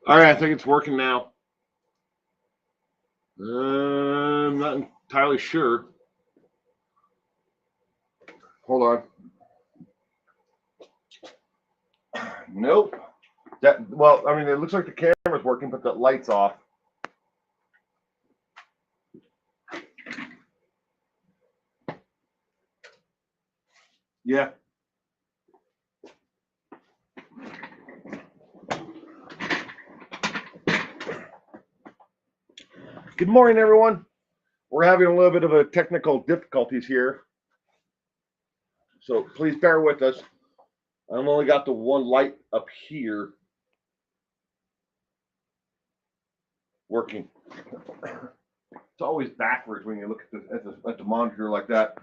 All right, I think it's working now. I'm not entirely sure. Hold on. Nope. Well, I mean, it looks like the camera's working, but the light's off. Yeah. Good morning, everyone. We're having a little bit of a technical difficulties here, so please bear with us. I've only got the one light up here working. It's always backwards when you look at the monitor like that.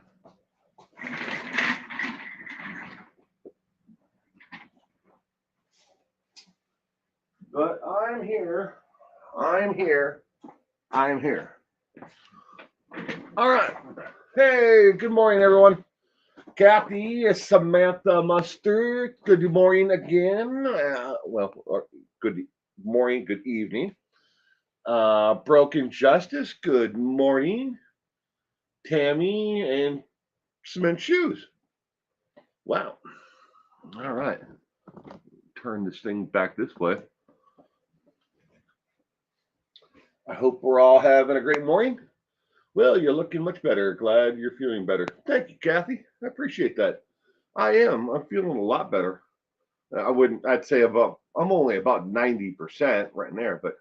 But I'm here. I'm here. I'm here. All right. Hey, good morning, everyone. Kathy, Samantha Mustard. Good morning again. Good morning, good evening. Broken Justice. Good morning. Tammy and Cement Shoes. Wow. All right. Turn this thing back this way. I hope we're all having a great morning. Well, you're looking much better. Glad you're feeling better. Thank you, Kathy. I appreciate that. I am. I'm feeling a lot better. I'd say I'm only about 90% right there, but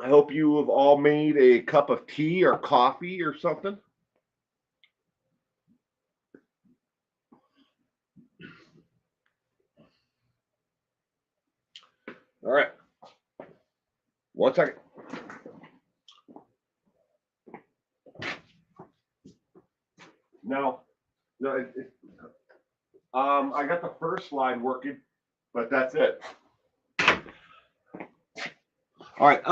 I hope you have all made a cup of tea or coffee or something. All right. One second. No, no. I got the first slide working, but that's it. All right.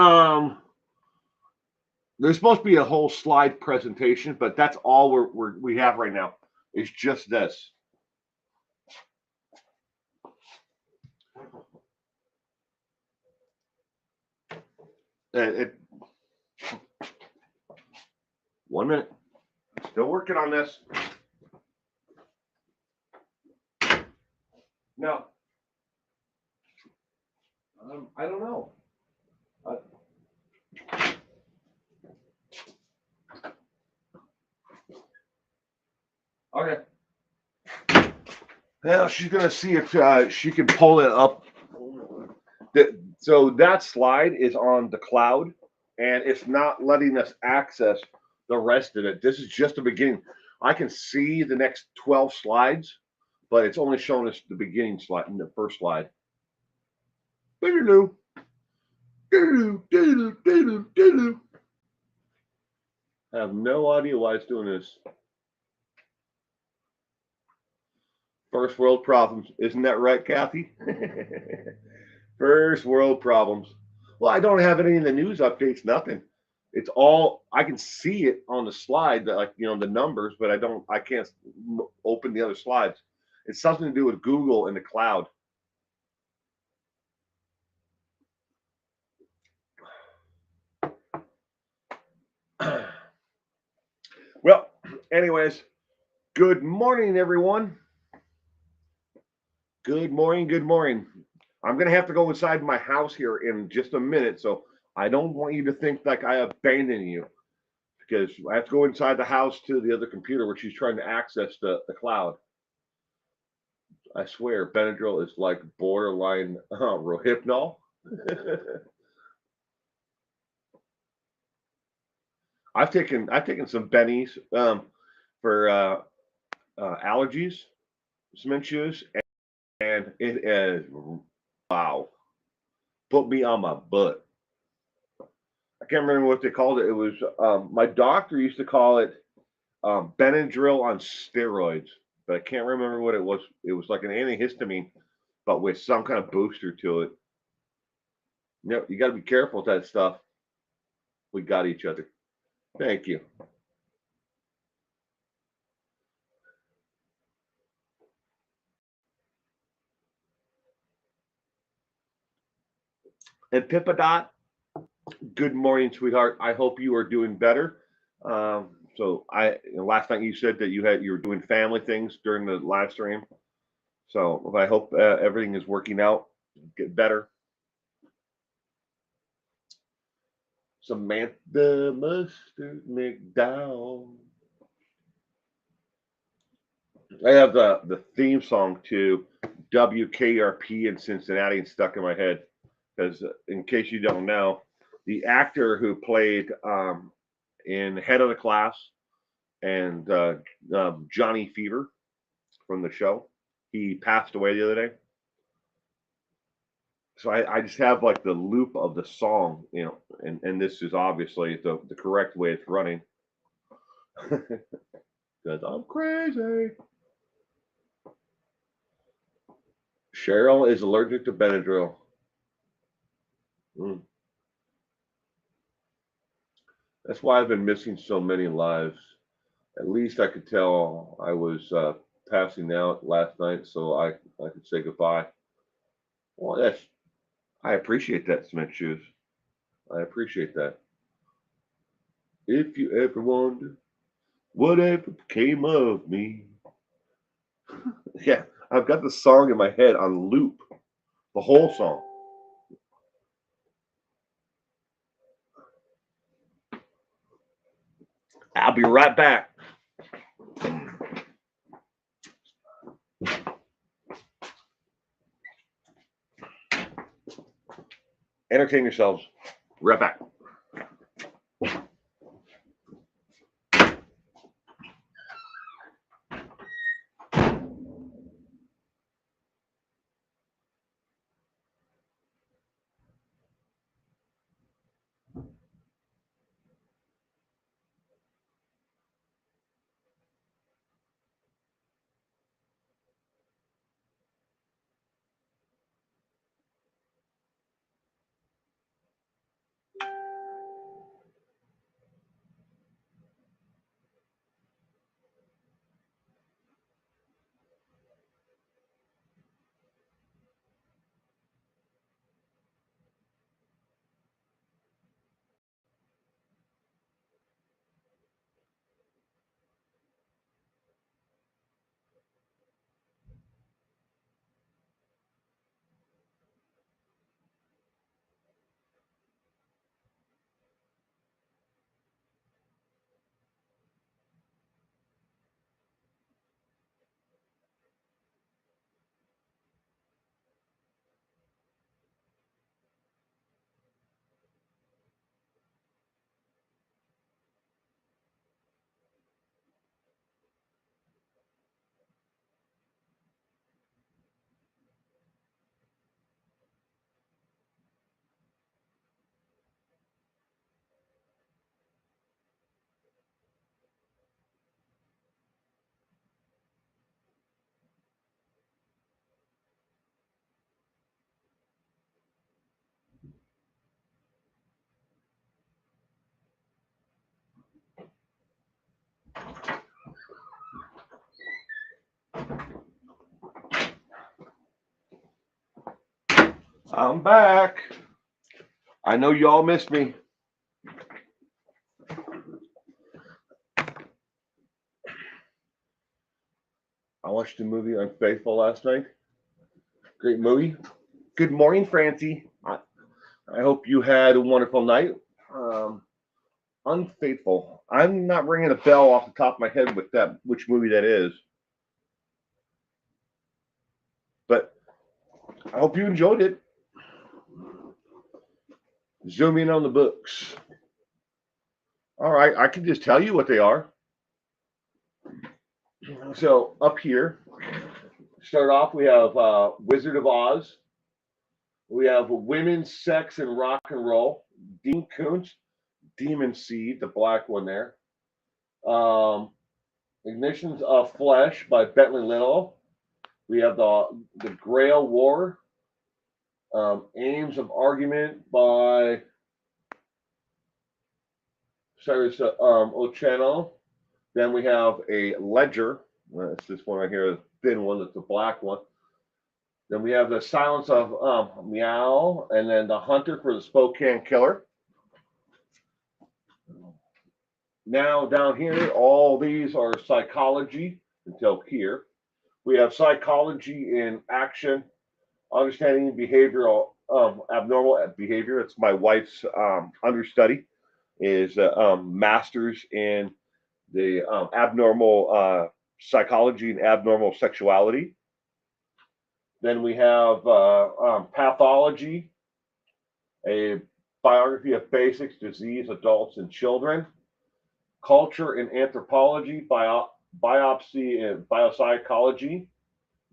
There's supposed to be a whole slide presentation, but that's all we have right now. It's just this. It 1 minute. Still working on this. No. I don't know. Okay. Now she's gonna see if she can pull it up. So that slide is on the cloud, and it's not letting us access the rest of it. This is just the beginning. I can see the next 12 slides, but it's only showing us the beginning slide in the first slide. I have no idea why it's doing this. First world problems. Isn't that right, Kathy? First world problems. Well, I don't have any of the news updates, nothing. It's all I can see it on the slide that the numbers, but I can't open the other slides. It's something to do with Google and the cloud. Well, anyways, good morning, everyone. Good morning, good morning. I'm gonna have to go inside my house here in just a minute, so I don't want you to think like I abandoned you, because I have to go inside the house to the other computer where she's trying to access the cloud. I swear, Benadryl is like borderline Rohypnol. I've taken some bennies for allergies, cement shoes, and it is wow, put me on my butt. I can't remember what they called it. It was my doctor used to call it Benadryl on steroids, but I can't remember what it was. It was like an antihistamine, but with some kind of booster to it. You got to be careful with that stuff. We got each other. Thank you. And Pippadot, good morning, sweetheart. I hope you are doing better. Last night you said that you were doing family things during the live stream. So I hope everything is working out, get better. Samantha Mustard McDowell. I have the theme song to WKRP in Cincinnati and stuck in my head because, in case you don't know, the actor who played in Head of the Class and Johnny Fever from the show, he passed away the other day. So I just have like the loop of the song, and this is obviously the correct way it's running because I'm crazy. Cheryl is allergic to Benadryl. Mm. That's why I've been missing so many lives. At least I could tell I was passing out last night, so I could say goodbye. Well, I appreciate that, Cement Shoes. I appreciate that. If you ever wonder whatever became of me, yeah, I've got the song in my head on loop, the whole song. I'll be right back. Entertain yourselves. Right back. I'm back. I know y'all missed me. I watched the movie Unfaithful last night. Great movie. Good morning, Francie. I hope you had a wonderful night. Unfaithful. I'm not ringing a bell off the top of my head with that which movie that is, but I hope you enjoyed it. Zoom in on the books. All right, I can just tell you what they are. So up here, start off. We have Wizard of Oz. We have Women's Sex and Rock and Roll. Dean Koontz, Demon Seed, the black one there. Ignitions of Flesh by Bentley Little. We have the Grail War. Aims of Argument by Cyrus Ocheno. Then we have a Ledger. It's this one right here, the thin one. That's the black one. Then we have the Silence of Meow, and then the Hunter for the Spokane Killer. Now down here, all these are psychology until here. We have psychology in action, understanding behavioral abnormal behavior. It's my wife's understudy. Is masters in the abnormal psychology and abnormal sexuality. Then we have pathology, a biography of basics, disease, adults, and children. Culture and anthropology, biopsy and biopsychology,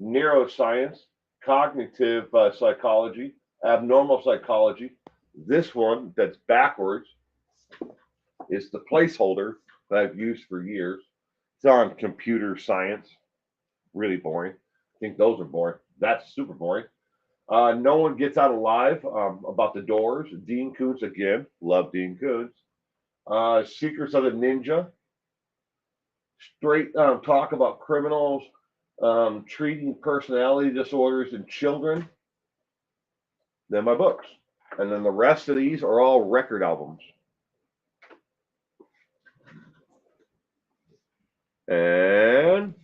neuroscience, cognitive psychology, abnormal psychology. This one that's backwards is the placeholder that I've used for years. It's on computer science. Really boring. I think those are boring. That's super boring. No One Gets Out Alive, about the Doors. Dean Koontz again. Love Dean Koontz. Secrets of the Ninja. Straight talk about criminals, treating personality disorders in children. Then my books. And then the rest of these are all record albums. And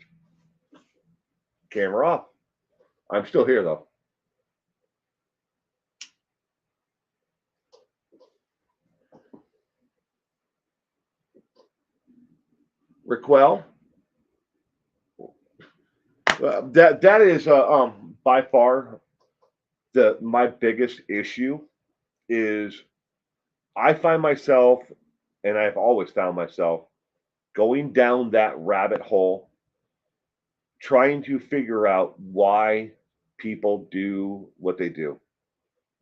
camera off. I'm still here though. Raquel, that is by far the my biggest issue is I find myself, and I've always found myself going down that rabbit hole, trying to figure out why people do what they do.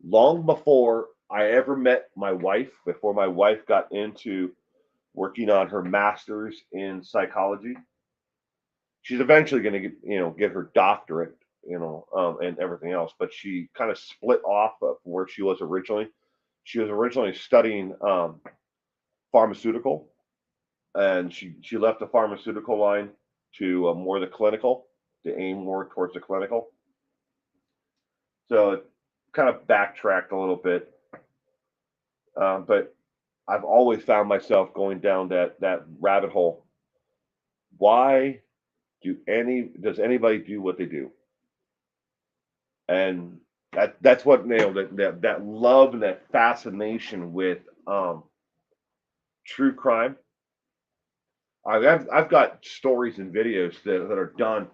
Long before I ever met my wife, before my wife got into working on her master's in psychology, she's eventually going to get her doctorate, and everything else. But she kind of split off of where she was originally. She was originally studying pharmaceutical, and she left the pharmaceutical line to more the clinical, to aim more towards the clinical. So it kind of backtracked a little bit, but I've always found myself going down that rabbit hole. Why does anybody do what they do? And that's what that love and that fascination with true crime. I've got stories and videos that are done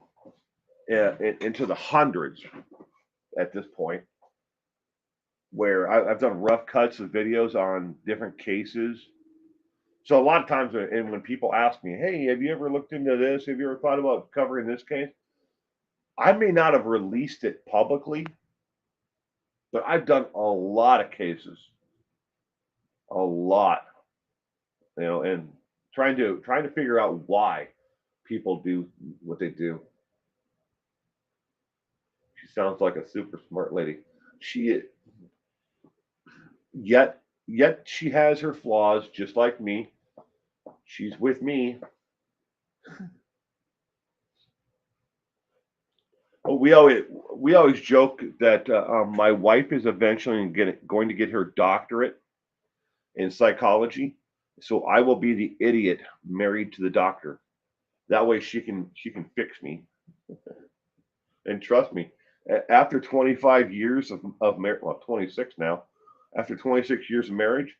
into the hundreds at this point, where I've done rough cuts of videos on different cases. So a lot of times, and when people ask me, "Hey, have you ever looked into this? Have you ever thought about covering this case?" I may not have released it publicly, but I've done a lot of cases, a lot, and trying to figure out why people do what they do. She sounds like a super smart lady. She yet she has her flaws, just like me. She's with me. We always joke that my wife is eventually going to get her doctorate in psychology, so I will be the idiot married to the doctor. That way she can fix me. And trust me, after 25 years of marriage, well, 26 now, after 26 years of marriage,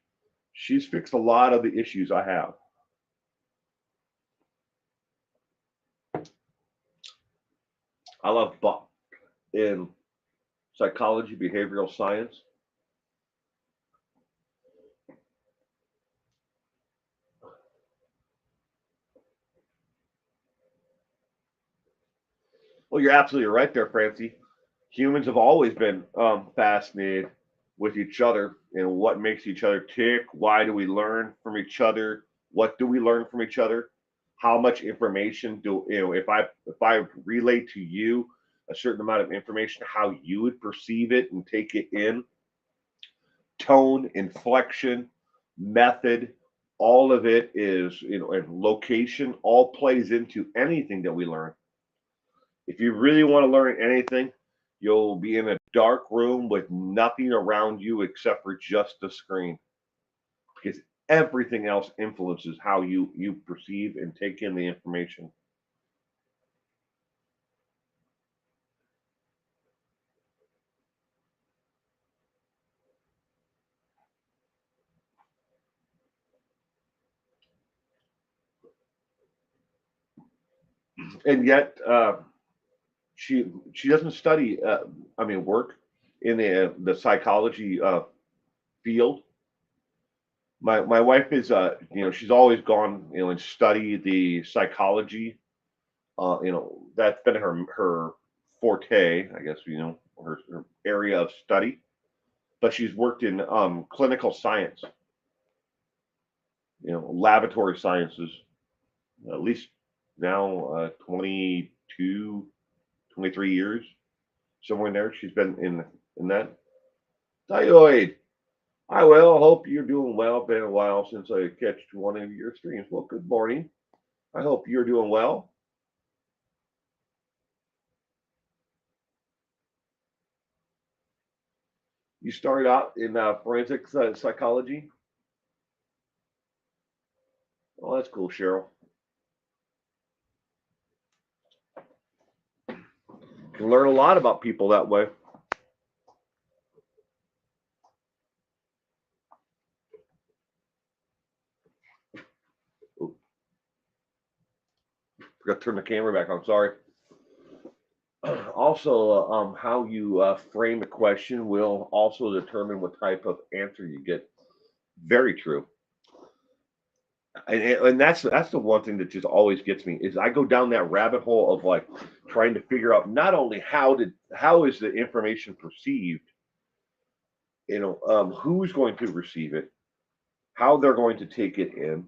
she's fixed a lot of the issues I have. I love Bob in psychology, behavioral science. Well, you're absolutely right there, Francie. Humans have always been fascinated with each other and what makes each other tick. Why do we learn from each other? What do we learn from each other? How much information do if I relate to you a certain amount of information, how you would perceive it and take it in? Tone, inflection, method, all of it is, and location all plays into anything that we learn. If you really want to learn anything, You'll be in a dark room with nothing around you except for just the screen, because everything else influences how you perceive and take in the information. And yet, she doesn't study. I mean, work in the psychology field. My wife is she's always gone and studied the psychology. That's been her forte, I guess. Her area of study. But she's worked in clinical science, laboratory sciences, at least now 22, 23 years, somewhere in there. She's been in that. Thyroid. I well hope you're doing well. Been a while since I catch one of your streams. Well, good morning. I hope you're doing well. You started out in forensic psychology. Oh, that's cool, Cheryl. You can learn a lot about people that way. Ooh, forgot to turn the camera back on. Sorry. Also, how you frame the question will also determine what type of answer you get. Very true. And that's the one thing that just always gets me is I go down that rabbit hole of like trying to figure out not only how is the information perceived, who's going to receive it, how they're going to take it in.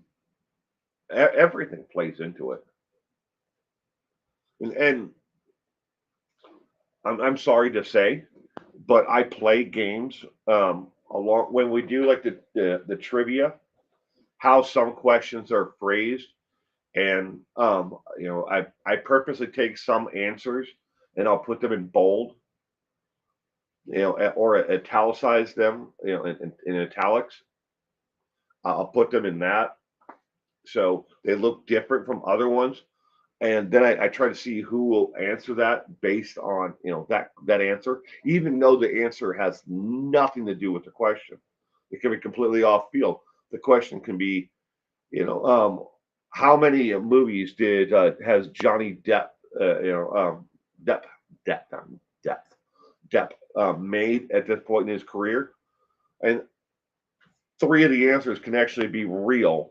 Everything plays into it. And I'm sorry to say, but I play games along when we do like the trivia, how some questions are phrased, and I purposely take some answers and I'll put them in bold, or italicize them, in italics. I'll put them in that so they look different from other ones, and then I try to see who will answer that based on that answer, even though the answer has nothing to do with the question. It can be completely off field. The question can be, you know, how many movies did has Johnny Depp, Depp, Depp, Depp, Depp made at this point in his career? And three of the answers can actually be real.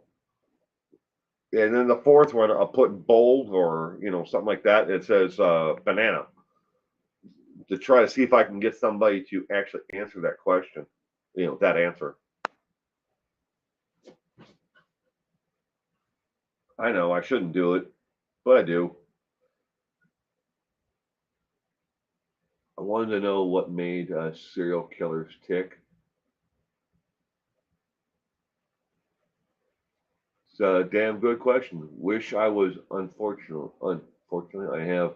And then the fourth one, I'll put in bold or something like that. It says banana, to try to see if I can get somebody to actually answer that question. That answer. I know I shouldn't do it, but I do. I wanted to know what made serial killers tick. It's a damn good question. Wish I was unfortunate. Unfortunately, I have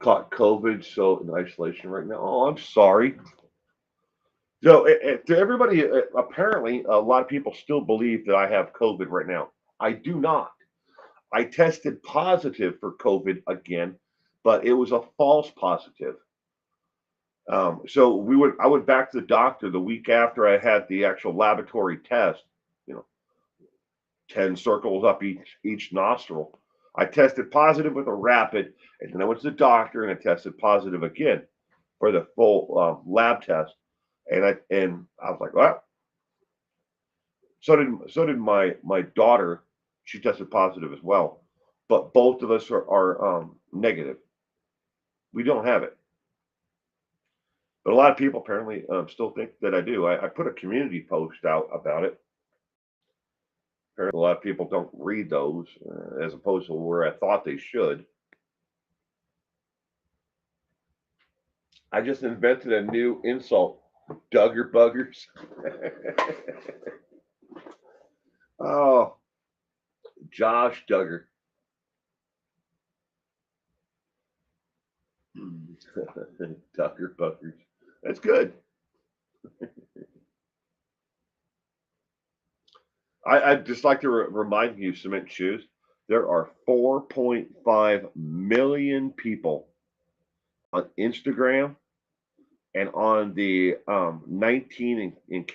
caught COVID, so in isolation right now. Oh, I'm sorry. So, to everybody, apparently, a lot of people still believe that I have COVID right now. I do not. I tested positive for COVID again, but it was a false positive. So I went back to the doctor the week after I had the actual laboratory test. You know, 10 circles up each nostril. I tested positive with a rapid, and then I went to the doctor and I tested positive again for the full lab test. And I was like, well, so did my daughter. She tested positive as well, but both of us are negative. We don't have it. But a lot of people apparently still think that I do. I put a community post out about it. Apparently, a lot of people don't read those, as opposed to where I thought they should. I just invented a new insult, Duggar buggers. Oh, Josh Duggar. Tucker Buckers. That's good. I'd just like to remind you, Cement Shoes, there are 4.5 million people on Instagram and on the 19 and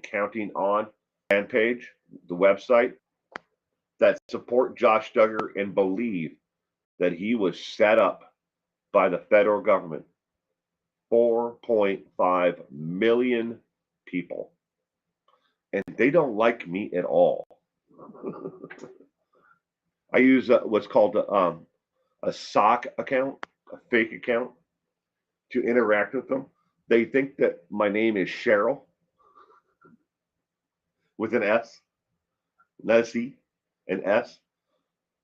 counting on fan page, the website, that support Josh Duggar and believe that he was set up by the federal government. 4.5 million people. And they don't like me at all. I use what's called a sock account, a fake account, to interact with them. They think that my name is Cheryl with an S, not a C, an S.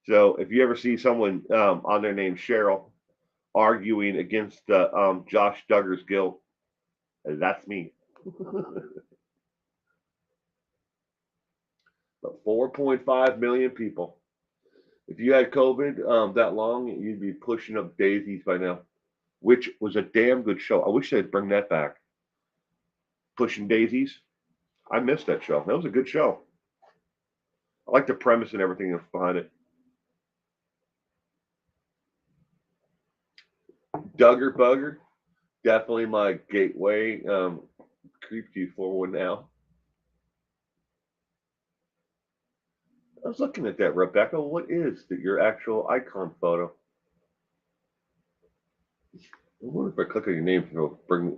So if you ever see someone on their name Cheryl arguing against Josh Duggar's guilt, that's me. But 4.5 million people. If you had COVID that long, you'd be pushing up daisies by now, which was a damn good show. I wish they'd bring that back. Pushing Daisies. I missed that show. That was a good show. I like the premise and everything that's behind it. Duggar Bugger, definitely my gateway creep to forward now. I was looking at that, Rebecca. What is your actual icon photo? I wonder if I click on your name, it'll bring.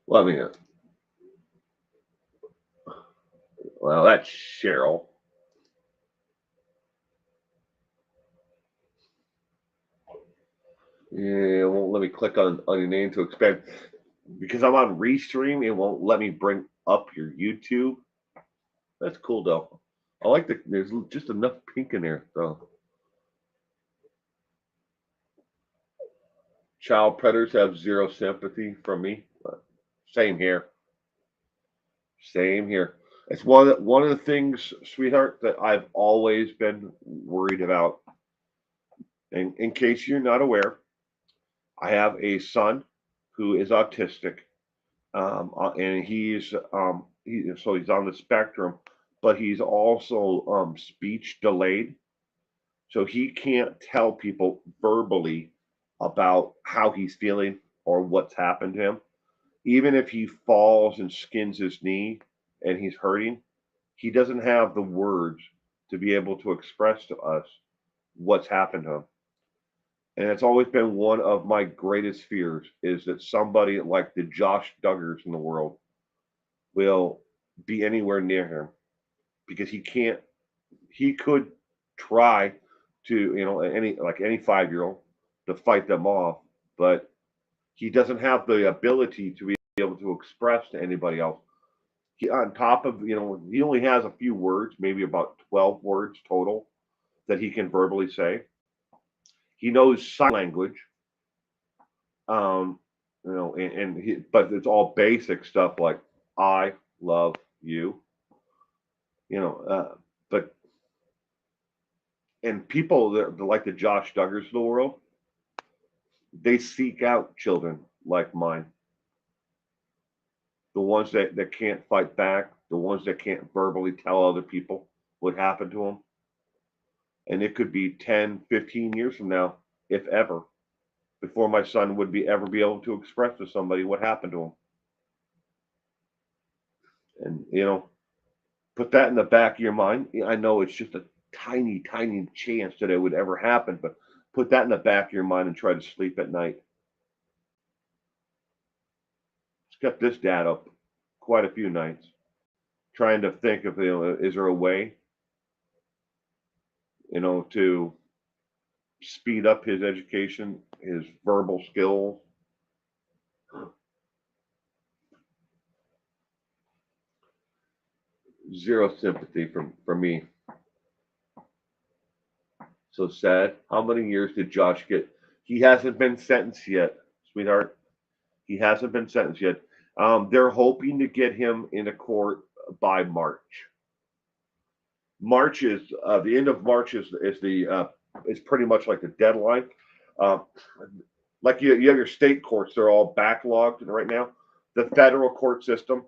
Well, I mean, well, that's Cheryl. Yeah, it won't let me click on your name to expand because I'm on Restream. It won't let me bring up your YouTube. That's cool though. I like there's just enough pink in there though. Child predators have zero sympathy from me. Same here. Same here. It's one of the things, sweetheart, that I've always been worried about. And in case you're not aware, I have a son who is autistic, and he's on the spectrum, but he's also speech delayed, so he can't tell people verbally about how he's feeling or what's happened to him. Even if he falls and skins his knee and he's hurting, he doesn't have the words to be able to express to us what's happened to him. And it's always been one of my greatest fears is that somebody like the Josh Duggars in the world will be anywhere near him because he could try to, any 5-year-old to fight them off, but he doesn't have the ability to be able to express to anybody else. On top of, he only has a few words, maybe about 12 words total that he can verbally say. He knows sign language, but it's all basic stuff like I love you, but and people that like the Josh Duggars of the world, they seek out children like mine. The ones that can't fight back, the ones that can't verbally tell other people what happened to them. And it could be 10, 15 years from now, if ever, before my son would ever be able to express to somebody what happened to him. And put that in the back of your mind. I know it's just a tiny, tiny chance that it would ever happen, but put that in the back of your mind and try to sleep at night. It's kept this dad up quite a few nights, trying to think of, is there a way, to speed up his education, his verbal skills. Zero sympathy from me. So sad. How many years did Josh get? He hasn't been sentenced yet, sweetheart. He hasn't been sentenced yet. They're hoping to get him into court by March. March is the end of March is pretty much like the deadline. Like you have your state courts; they're all backlogged right now. The federal court system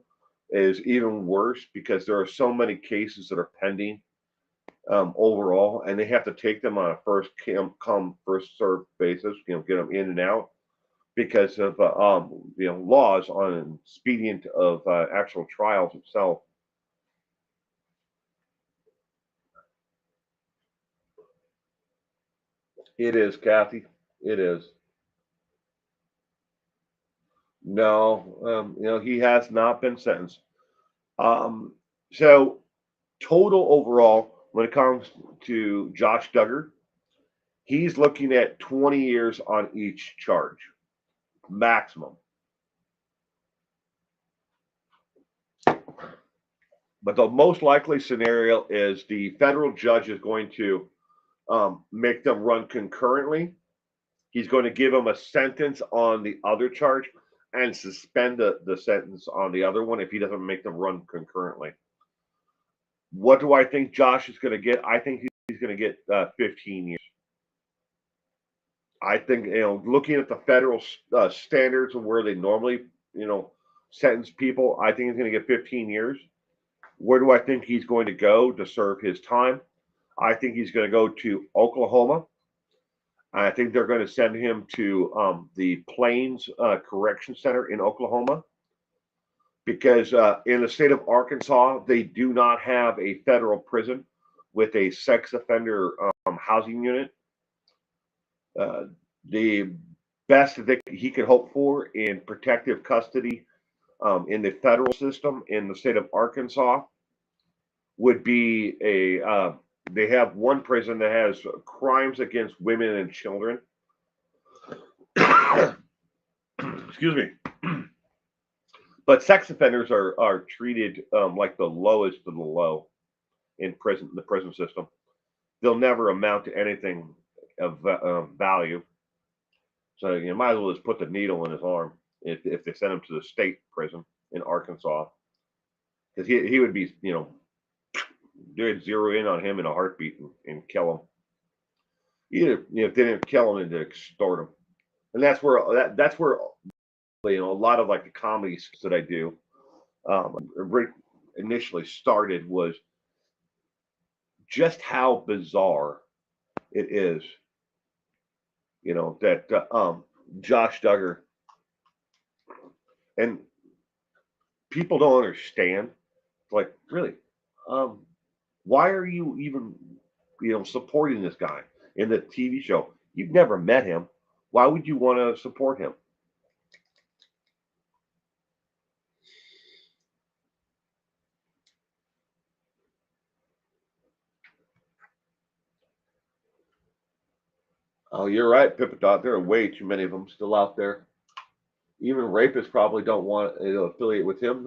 is even worse because there are so many cases that are pending overall, and they have to take them on a first come first served basis. Get them in and out because of laws on expedient of actual trials itself. It is, Kathy. It is. No, he has not been sentenced. Um, so total overall, when it comes to Josh Duggar, he's looking at 20 years on each charge, maximum. But the most likely scenario is the federal judge is going to make them run concurrently. He's going to give them a sentence on the other charge and suspend the sentence on the other one if he doesn't make them run concurrently. What do I think Josh is going to get? I think he's going to get 15 years. I think, looking at the federal standards of where they normally, sentence people, I think he's going to get 15 years. Where do I think he's going to go to serve his time? I think he's going to go to Oklahoma. I think they're going to send him to the Plains Correction Center in Oklahoma because in the state of Arkansas, they do not have a federal prison with a sex offender housing unit. The best that he could hope for in protective custody in the federal system in the state of Arkansas would be they have one prison that has crimes against women and children. Excuse me. But sex offenders are treated like the lowest of the low in the prison system. They'll never amount to anything of value. So you might as well just put the needle in his arm if they send him to the state prison in Arkansas, because he would be they'd zero in on him in a heartbeat and kill him. Either if they didn't kill him, they'd extort him, and that's where a lot of like the comedies that I do initially started was just how bizarre it is, that Josh Duggar and people don't understand. Like, really, why are you even, supporting this guy in the TV show? You've never met him. Why would you want to support him? Oh, you're right, Pippadot. There are way too many of them still out there. Even rapists probably don't want to affiliate with him.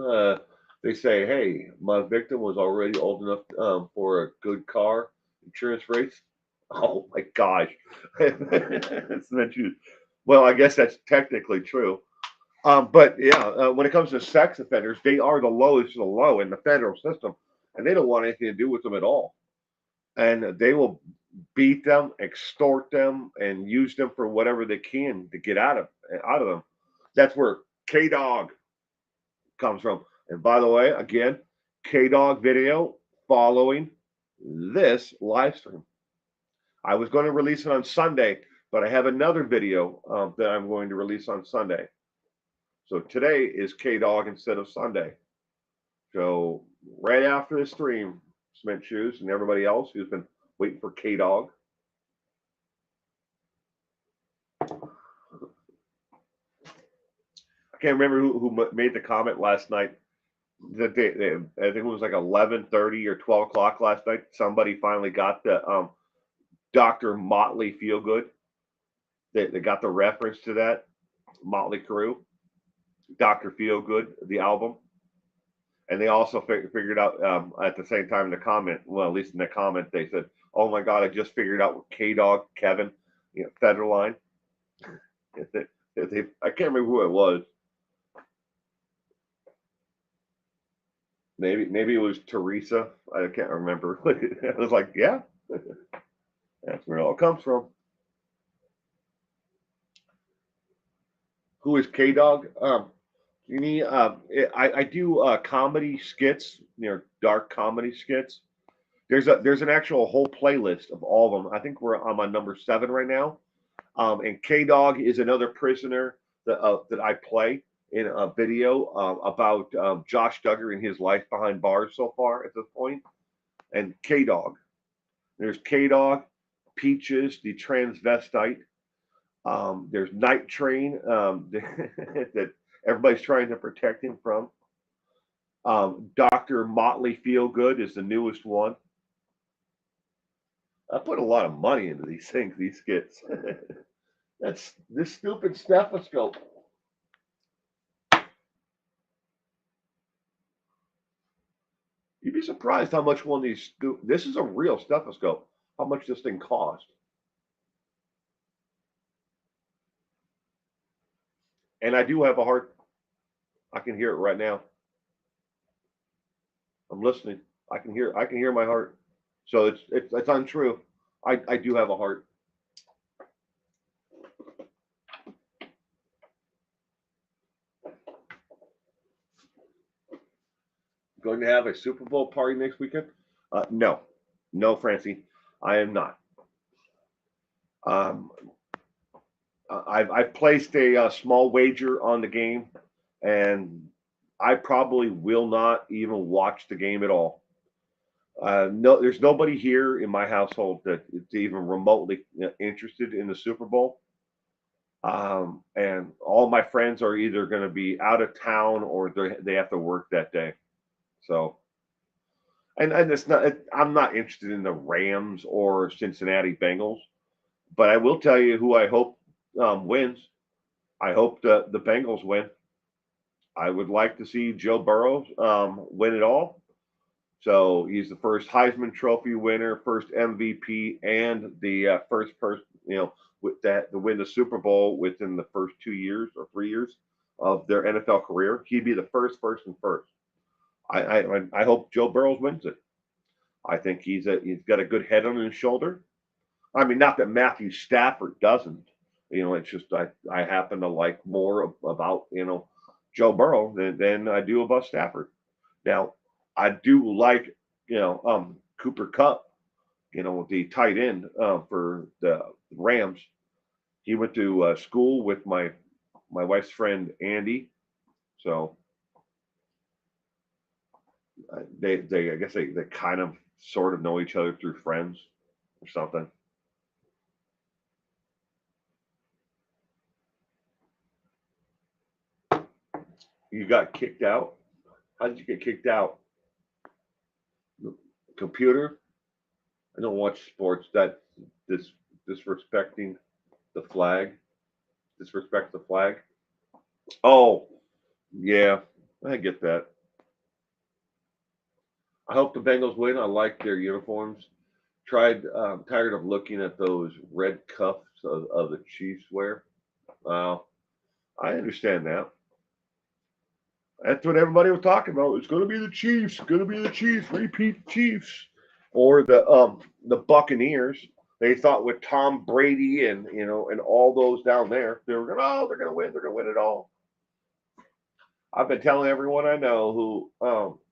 They say, "Hey, my victim was already old enough for a good car insurance rates." Oh my gosh, well, I guess that's technically true. But yeah, when it comes to sex offenders, they are the lowest of the low in the federal system, and they don't want anything to do with them at all. And they will beat them, extort them, and use them for whatever they can to get out of them. That's where K Dog comes from. And by the way, again, K Dog video following this live stream. I was going to release it on Sunday, but I have another video that I'm going to release on Sunday. So today is K Dog instead of Sunday. So right after the stream, Cement Shoes and everybody else who's been waiting for K Dog. I can't remember who made the comment last night that I think it was like 11:30 or 12 o'clock last night. Somebody finally got the Dr. Motley Feel Good. They got the reference to that Motley Crue, Dr. Feel Good, the album. And they also figured out at the same time in the comment, well, at least in the comment, they said, "Oh my God, I just figured out what K Dog Kevin, Federline." I can't remember who it was. Maybe it was Teresa. I can't remember. I was like, yeah, that's where it all comes from. Who is K Dog? You need. I do comedy skits, dark comedy skits. There's an actual whole playlist of all of them. I think I'm on number 7 right now. And K Dog is another prisoner that I play in a video about Josh Duggar and his life behind bars so far at this point. And K Dog. There's K Dog, Peaches, the transvestite. There's Night Train that everybody's trying to protect him from. Dr. Motley Feelgood is the newest one. I put a lot of money into these things, these skits. That's this stupid stethoscope. You'd be surprised how much one of these. This is a real stethoscope. How much this thing cost? And I do have a heart. I can hear it right now. I'm listening. I can hear my heart. So it's untrue. I do have a heart. Going to have a Super Bowl party next weekend? No, Francie, I am not. Um, I've placed a small wager on the game, and I probably will not even watch the game at all. No, there's nobody here in my household that is even remotely interested in the Super Bowl. And all my friends are either going to be out of town or they have to work that day. So, and it's not. I'm not interested in the Rams or Cincinnati Bengals, but I will tell you who I hope wins. I hope the Bengals win. I would like to see Joe Burrow win it all. So he's the first Heisman Trophy winner, first MVP, and the first person, with that to win the Super Bowl within the first 2 years or 3 years of their NFL career. He'd be the first person first. I hope Joe Burrow wins it. I think he's got a good head on his shoulder. I mean, not that Matthew Stafford doesn't. It's just I happen to like more about Joe Burrow than I do about Stafford. Now, I do like Cooper Kupp, the tight end for the Rams. He went to school with my wife's friend Andy, so they I guess they kind of sort of know each other through friends or something. You got kicked out? How did you get kicked out? Computer? I don't watch sports. That disrespecting the flag. Disrespect the flag. Oh, yeah, I get that. I hope the Bengals win. I like their uniforms. Tired of looking at those red cuffs of the Chiefs wear. Uh, I understand that. That's what everybody was talking about. It's going to be the Chiefs. It's going to be the Chiefs. Repeat Chiefs, or the Buccaneers. They thought with Tom Brady and all those down there, they're going to win. They're going to win it all. I've been telling everyone I know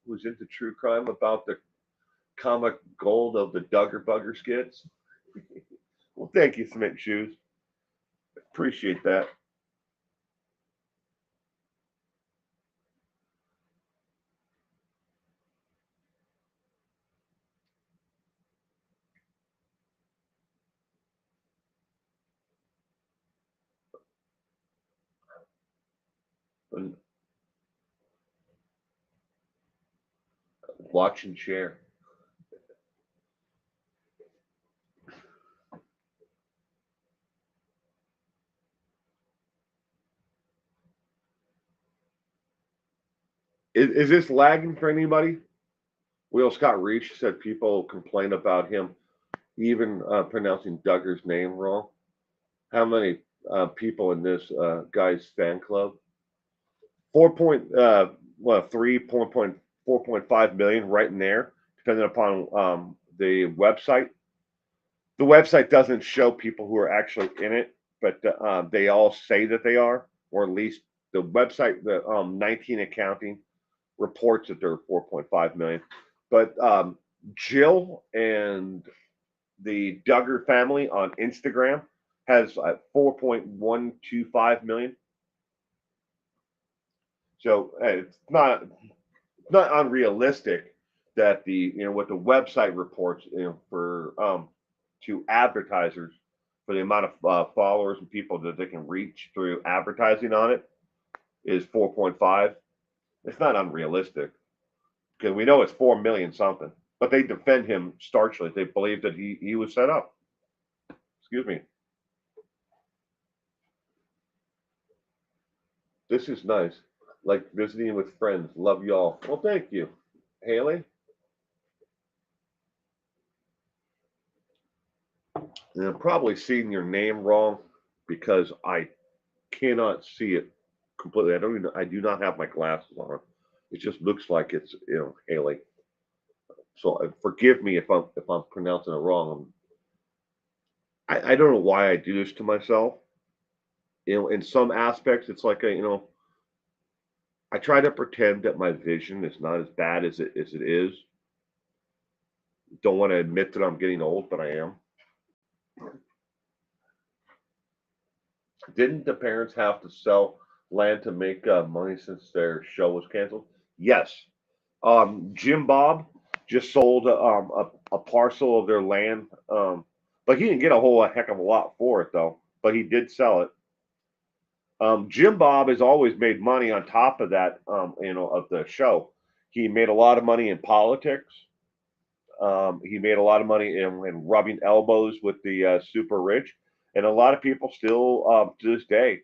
who's into true crime about the comic gold of the Duggar Bugger skits. Well, thank you, Cement Shoes. Appreciate that. And watch and share. Is this lagging for anybody? Will Scott Reach said people complain about him even pronouncing Duggar's name wrong. How many people in this guy's fan club? 4.5 million right in there, depending upon the website. The website doesn't show people who are actually in it, but they all say that they are. or at least the website, the 19 Accounting reports that they're 4.5 million. But Jill and the Duggar family on Instagram has 4.125 million. So it's not unrealistic that the what the website reports for to advertisers for the amount of followers and people that they can reach through advertising on it is 4.5. It's not unrealistic because we know it's 4 million something, but they defend him starchly. They believe that he was set up. Excuse me. This is nice. Like visiting with friends. Love y'all. Well, thank you, Haley. And I'm probably seeing your name wrong because I cannot see it completely. I do not have my glasses on. It just looks like it's Haley. So forgive me if I'm pronouncing it wrong. I don't know why I do this to myself. In some aspects, it's like I try to pretend that my vision is not as bad as it is. Don't want to admit that I'm getting old, but I am. Didn't the parents have to sell land to make money since their show was canceled? Yes. Jim Bob just sold a parcel of their land, but he didn't get a whole heck of a lot for it though. But he did sell it. Jim Bob has always made money on top of that, of the show. He made a lot of money in politics. He made a lot of money in rubbing elbows with the super rich, and a lot of people still, to this day,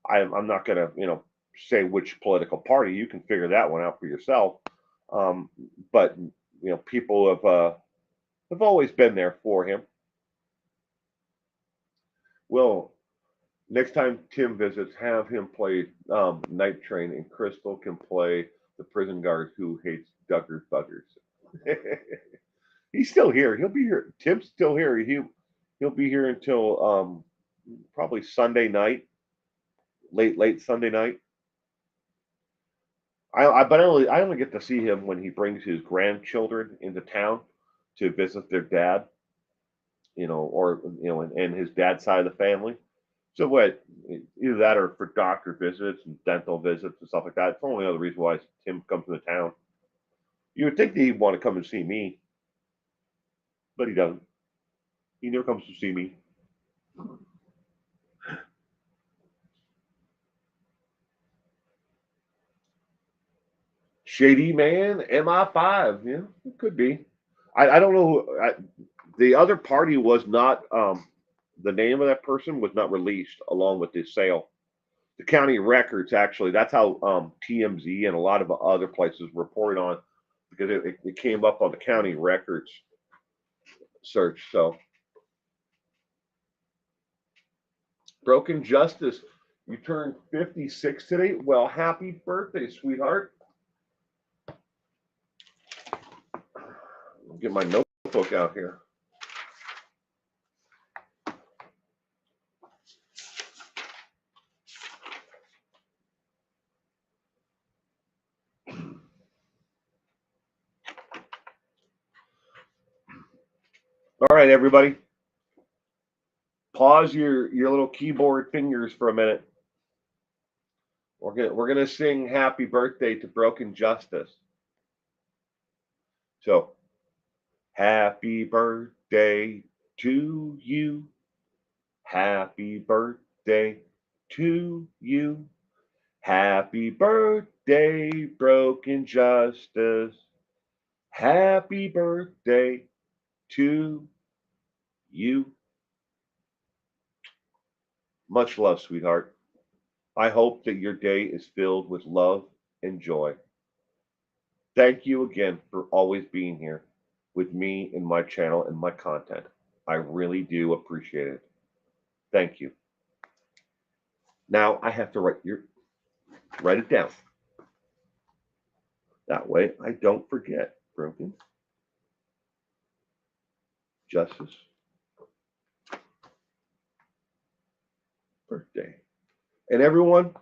I'm not going to, say which political party. You can figure that one out for yourself. Um, but people have always been there for him. Well, next time Tim visits, have him play Night Train, and Crystal can play the prison guard who hates Duggars Buggers. He's still here. He'll be here. Tim's still here. He'll be here until probably Sunday night, late Sunday night. But I only get to see him when he brings his grandchildren into town to visit their dad, or and his dad's side of the family. So what? Either that or for doctor visits and dental visits and stuff like that. It's the only other reason why Tim comes to the town. You would think that he'd want to come and see me, but he doesn't. He never comes to see me. Shady Man, MI5. Yeah, it could be. I don't know. The other party was not. The name of that person was not released along with the sale. The county records actually. That's how TMZ and a lot of other places reported on because it came up on the county records search. So Broken Justice, you turned 56 today. Well, happy birthday, sweetheart. I'll get my notebook out here. All right, everybody. Pause your little keyboard fingers for a minute. We're gonna sing happy birthday to Broken Justice. So happy birthday to you. Happy birthday to you. Happy birthday, Broken Justice. Happy birthday to you. Much love, sweetheart. I hope that your day is filled with love and joy. Thank you again for always being here with me and my channel and my content. I really do appreciate it. Thank you. Now I have to write it down. That way I don't forget. Broken Justice birthday. And everyone,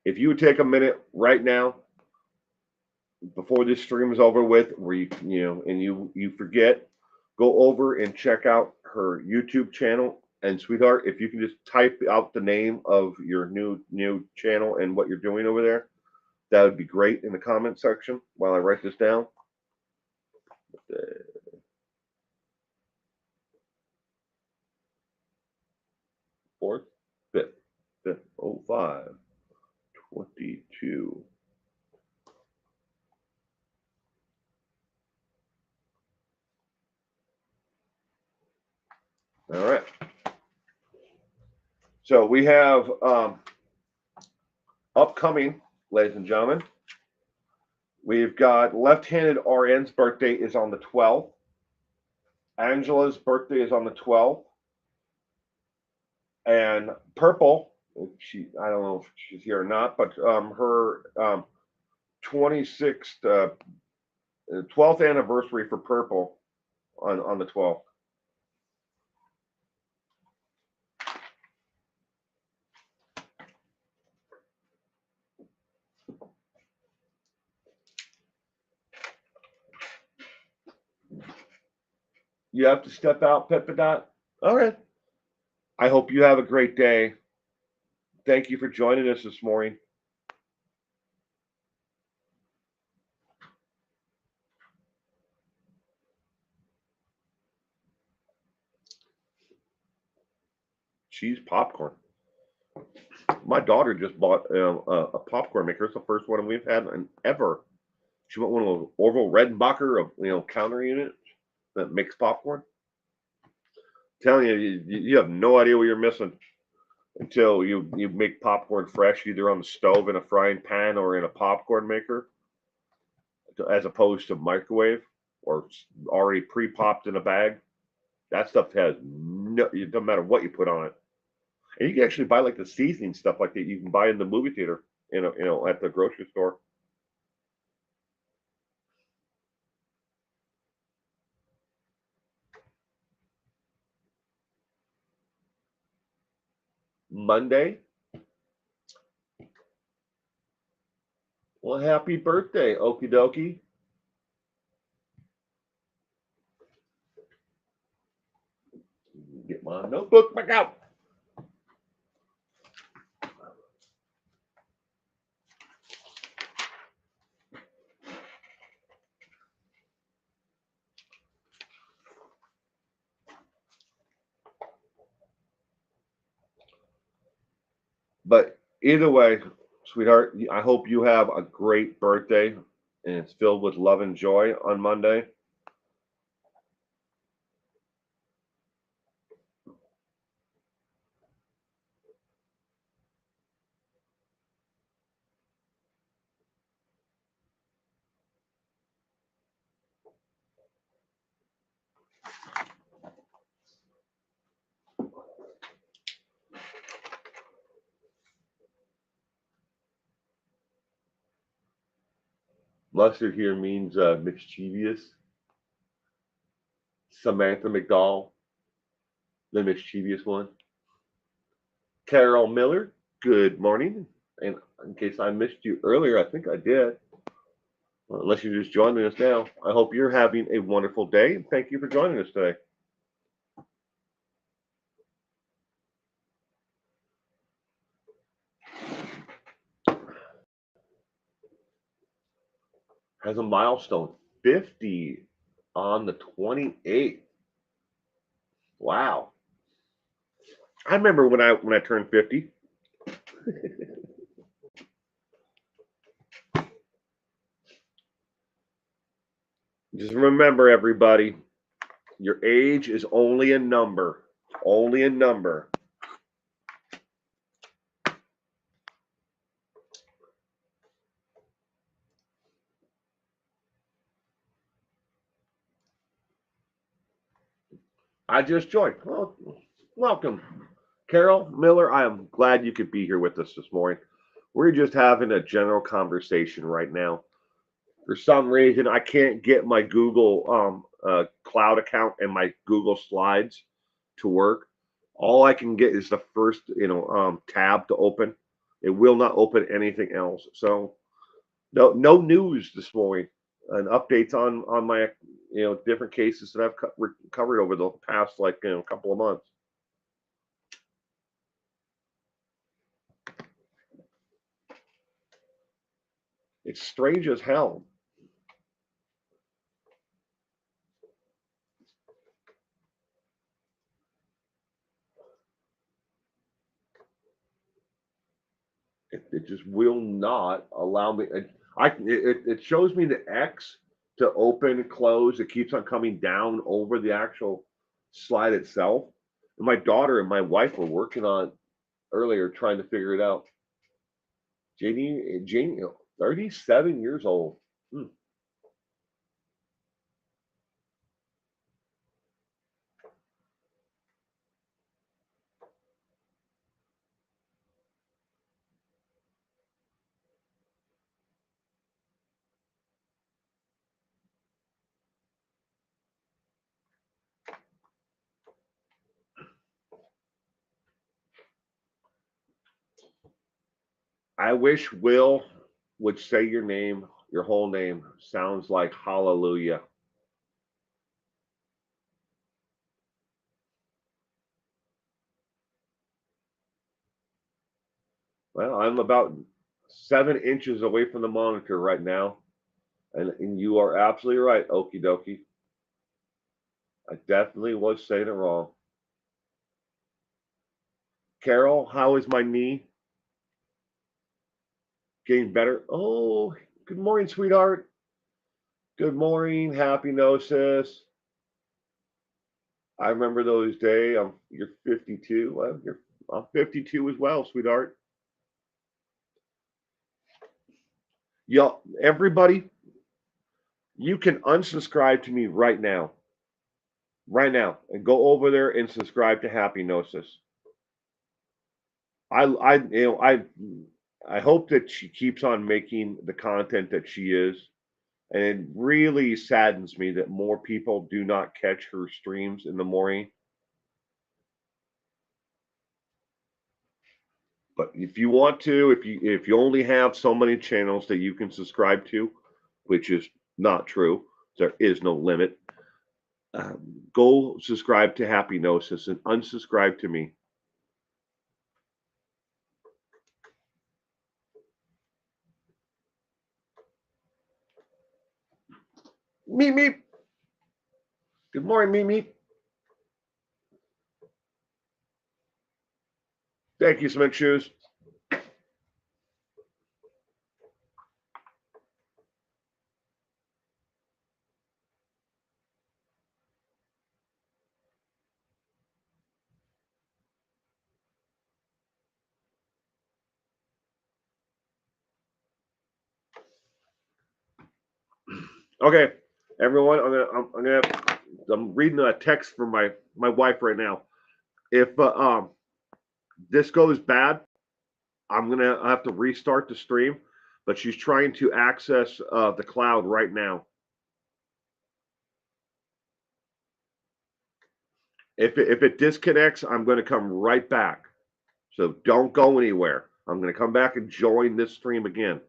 if you would take a minute right now before this stream is over with, where and you forget, go over and check out her YouTube channel. And sweetheart, if you can just type out the name of your new channel and what you're doing over there, that would be great in the comment section while I write this down. Fourth, fifth, 05, 22. All right. So we have upcoming, ladies and gentlemen. We've got left-handed RN's birthday is on the 12th. Angela's birthday is on the 12th. And Purple, I don't know if she's here or not, but her 26th, 12th anniversary for Purple on the 12th. You have to step out, Peppadot? All right. I hope you have a great day. Thank you for joining us this morning. Cheese popcorn. My daughter just bought a popcorn maker. It's the first one we've had ever. She bought one of those Orville Redenbacher counter units that makes popcorn. I'm telling you have no idea what you're missing until you make popcorn fresh, either on the stove in a frying pan or in a popcorn maker, as opposed to microwave or already pre-popped in a bag. That stuff has it doesn't matter what you put on it. And you can actually buy like the seasoning stuff like that you can buy in the movie theater, at the grocery store. Monday. Well, happy birthday, okie dokie. Get my notebook back out. But either way, sweetheart, I hope you have a great birthday and it's filled with love and joy on Monday. Mustard here means mischievous. Samantha McDowell, the mischievous one. Carol Miller, good morning. And in case I missed you earlier, I think I did. Well, unless you're just joining us now, I hope you're having a wonderful day. And thank you for joining us today. Has a milestone 50 on the 28th. Wow. I remember when I turned 50. Just remember, everybody, your age is only a number. Only a number. I just joined. Well, welcome. Carol Miller, I am glad you could be here with us this morning. We're just having a general conversation right now. For some reason, I can't get my Google Cloud account and my Google Slides to work. All I can get is the first, tab to open. It will not open anything else. So no news this morning and updates on my different cases that I've covered over the past couple of months. It's strange as hell. It just will not allow me. It shows me the X to open, close. It keeps on coming down over the actual slide itself. And my daughter and my wife were working on it earlier, trying to figure it out. Janie, 37 years old. Hmm. I wish Will would say your name, your whole name. Sounds like hallelujah. Well, I'm about 7 inches away from the monitor right now. And you are absolutely right, okie dokie. I definitely was saying it wrong. Carol, how is my knee? Getting better? Oh, good morning, sweetheart. Good morning, happy gnosis. I remember those days. You're 52. Well, I'm 52 as well, sweetheart. Y'all, everybody, you can unsubscribe to me right now, and go over there and subscribe to Happy Gnosis. I hope that she keeps on making the content that she is, and it really saddens me that more people do not catch her streams in the morning. But if you want to, if you only have so many channels that you can subscribe to, which is not true, there is no limit. Go subscribe to Happy Gnosis and unsubscribe to me. Meep meep. Good morning, meep meep. Thank you, Cement Shoes. Okay, everyone, I'm reading a text from my wife right now. If this goes bad, I'm gonna have to restart the stream. But she's trying to access the cloud right now. If it disconnects, I'm going to come right back. So don't go anywhere. I'm going to come back and join this stream again.